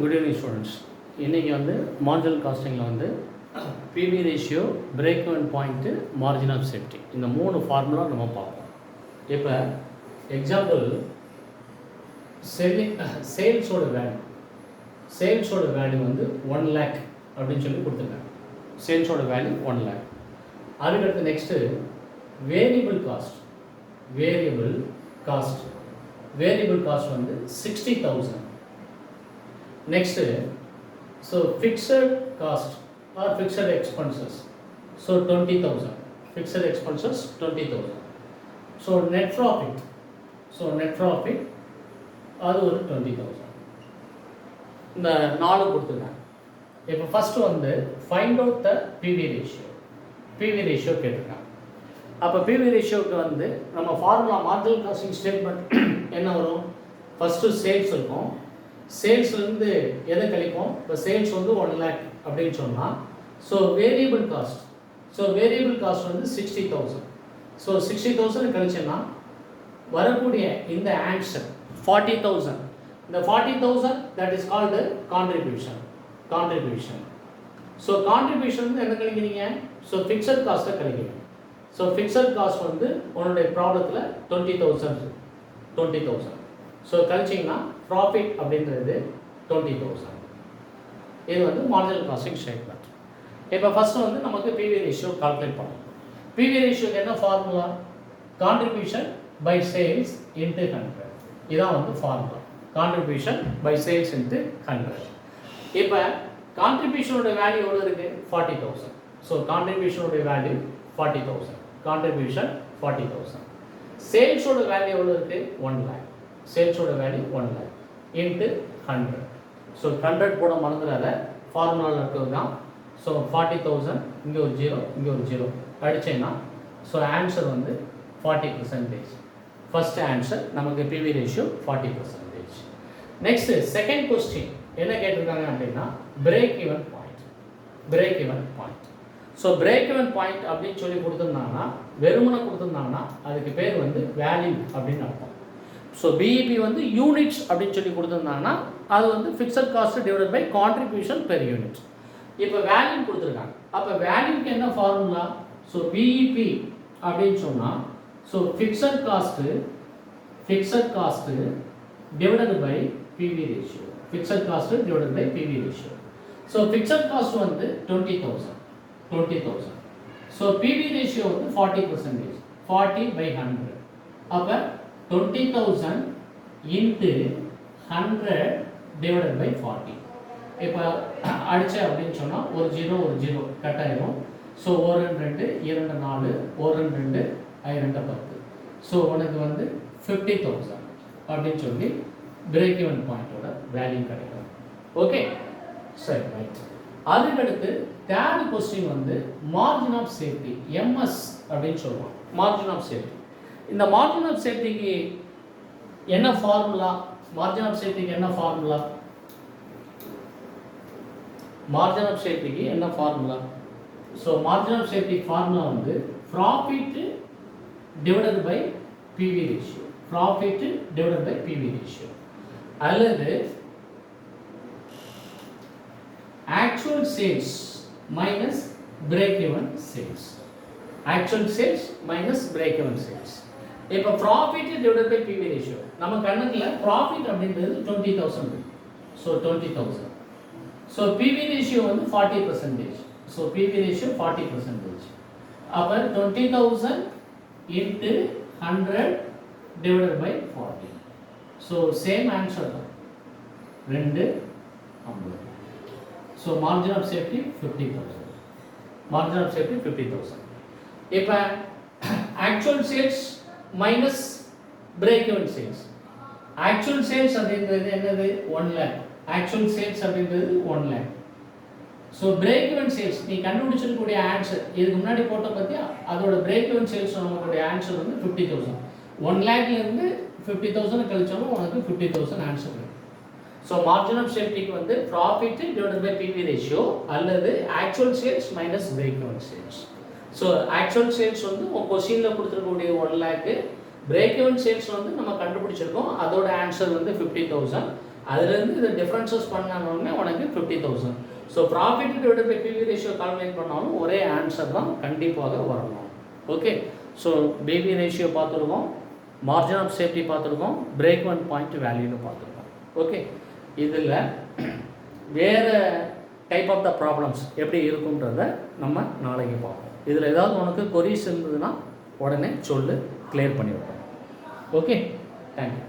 Good evening students. இன்றைக்கி வந்து marginal காஸ்டிங்கில் வந்து PV ratio, break even point, margin of safety, இந்த 3 ஃபார்முலா நம்ம பார்ப்போம். இப்போ எக்ஸாம்பிள் சேல்ஸோட வேல்யூ வந்து 1 lakh அப்படின்னு சொல்லி கொடுத்துருக்காங்க. சேல்ஸோட வேல்யூ 1 lakh. அதுக்கடுத்து நெக்ஸ்ட்டு வேரியபிள் காஸ்ட் வந்து 60,000. Next fixed cost or fixed expenses, 20,000. Fixed expenses 20,000. Net profit அது ஒரு 20,000. இந்த 4 கொடுத்துருக்காங்க. இப்போ ஃபஸ்ட்டு வந்து find out the PV ratio கேட்டிருக்காங்க. அப்போ பிவி ரேஷியோவுக்கு வந்து நம்ம ஃபார்முலா மார்ஜினல் காஸ்டிங் ஸ்டேட்மெண்ட் என்ன வரும்? ஃபஸ்ட்டு சேல்ஸ் இருக்கும். சேல்ஸ்லேருந்து எதை கழிப்போம்? இப்போ சேல்ஸ் வந்து 1 lakh அப்படின்னு சொன்னால் வேரியபிள் காஸ்ட் வந்து 60,000. 60,000 கழிச்சோன்னா வரக்கூடிய இந்த ஆன்சர் 40,000. இந்த 40,000 that is called contribution. Contribution வந்து என்ன கழிக்கிறீங்க? ஃபிக்ஸட் காஸ்ட்டை கழிக்கிறீங்க. ஃபிக்ஸட் காஸ்ட் வந்து உன்னுடைய ப்ராடக்ட்டில் 20,000. கழிச்சிங்கன்னா ப்ராஃபிட் அப்படின்றது 20,000. இது வந்து மார்ஜினல் காஸ்டிங் ஸ்டேட்மெண்ட். இப்போ ஃபஸ்ட்டு வந்து நமக்கு பிவி ரேஷியோ கால்குலேட் பண்ணணும். பிவி ரேஷியோக்கு என்ன formula? Contribution by sales into 100. இதான் வந்து formula. Contribution by sales into 100. இப்போ கான்ட்ரிபியூஷனோட வேல்யூ எவ்வளோ இருக்குது? 40,000. கான்ட்ரிபியூஷனோட வேல்யூ 40,000. கான்ட்ரிபியூஷன் 40,000. சேல்ஸோட வேல்யூ எவ்வளோ இருக்குது? 1 lakh. சேல்ஸோட வேல்யூ 1 lakh இன்ட்டு 100. 100 போட மறந்துடாத, ஃபார்முலாவில் இருக்கிறது தான். 40,000, இங்கே ஒரு 0, இங்கே ஒரு 0 அடிச்சேன்னா ஆன்சர் வந்து 40%. ஃபர்ஸ்ட் ஆன்சர் நமக்கு PV ratio 40%. Next second question என்ன கேட்டிருக்காங்க அப்படின்னா break even point. Break even point அப்படின்னு சொல்லி கொடுத்துருந்தாங்கன்னா, வெறுமனை கொடுத்துருந்தாங்கன்னா அதுக்கு பேர் வந்து வேல்யூ அப்படின்னு அர்த்தம். பிஇபி வந்து யூனிட்ஸ் அப்படின்னு சொல்லி கொடுத்துருந்தாங்கன்னா அது வந்து fixed cost divided by contribution per unit. இப்போ வேல்யூ கொடுத்துருக்காங்க. அப்போ வேல்யூக்கு என்ன ஃபார்முலா? பிஇபி அப்படின்னு சொன்னால் fixed cost divided by PV ratio. Fixed cost வந்து 20,000. பிவி ரேஷியோ வந்து 40%. 40/100. அப்போ 20,000 into 100 divided by 40. இப்போ அடிச்ச அப்படின்னு சொன்னால் ஒரு 0 கட் ஆயிரும். 1 2 2 4 1 2 2 10. உனக்கு வந்து 50,000 அப்படின்னு சொல்லி பிரேக் ஈவன் பாயிண்டோட வேல்யூ கிடைக்கும். ஓகே, சரி, ரைட். அதுக்கடுத்து தேர்ட் கொஸ்டின் வந்து மார்ஜின் ஆஃப் சேஃப்டி, எம்எஸ் அப்படின்னு சொல்லுவோம். Margin of safety. இந்த மார்ஜின் ஆஃப் சேஃப்டிக்கு என்ன ஃபார்முலா? மார்ஜின் ஆஃப் சேஃப்டிக்கு என்ன formula? Margin of safety formula வந்து profit divided by PV ratio. அல்லது actual sales minus break even sales. இப்போ profit divided by PV ratio. நம்ம கணக்கில் ப்ராஃபிட் அப்படின்றது 20,000. 20,000. பிவி ரேஷியோ வந்து 40%. PV ratio 40%. அப்போ 20,000 into 100 divided by 40. Same answer தான், 2 50. Margin of safety 50,000. இப்போ actual sales minus break even sales. Actual sales அப்படின்றது என்னது? 1 lakh. அப்படின்றது 1 lakh. பிரேக் ஈவன் சேல்ஸ் நீ கண்டுபிடிச்சிருக்கக்கூடிய ஆன்சர் இதுக்கு முன்னாடி போட்ட பற்றியா, அதோட பிரேக் ஈவன் சேல்ஸ் நம்மளுடைய ஆன்சர் வந்து 50,000. 1 lakhலேருந்து 50,000 கழிச்சாலும் உனக்கு 50,000 ஆன்சர் கிடைக்கும். மார்ஜின் ஆஃப் சேஃப்டிக்கு வந்து profit divided by PV ratio அல்லது actual sales minus break even sales. Actual sales வந்து உங்கள் கொஸ்டினில் கொடுத்துருக்கக்கூடிய 1 lakh. பிரேக் ஈவன் சேல்ஸ் வந்து நம்ம கண்டுபிடிச்சிருக்கோம், அதோட ஆன்சர் வந்து 50,000. அதுலேருந்து இது டிஃப்ரென்சஸ் பண்ணணுன்னே உனக்கு 50,000. So profit divided by PV ratio calculate பண்ணாலும் ஒரே ஆன்சர் தான் கண்டிப்பாக வரணும். ஓகே, ஸோ பிவி ரேஷியோ பார்த்துருக்கோம், மார்ஜின் ஆஃப் சேஃப்டி பார்த்துருக்கோம், பிரேக் ஒன் பாயிண்ட் வேல்யூன்னு பார்த்துருக்கோம். ஓகே, இதில் வேறு டைப் ஆஃப் த ப்ராப்ளம்ஸ் எப்படி இருக்குன்றத நம்ம நாளைக்கு பார்ப்போம். இதில் ஏதாவது உனக்கு கொரீஸ் இருந்ததுன்னா உடனே சொல்லு, கிளியர் பண்ணி வைப்போம். Okay, thank you.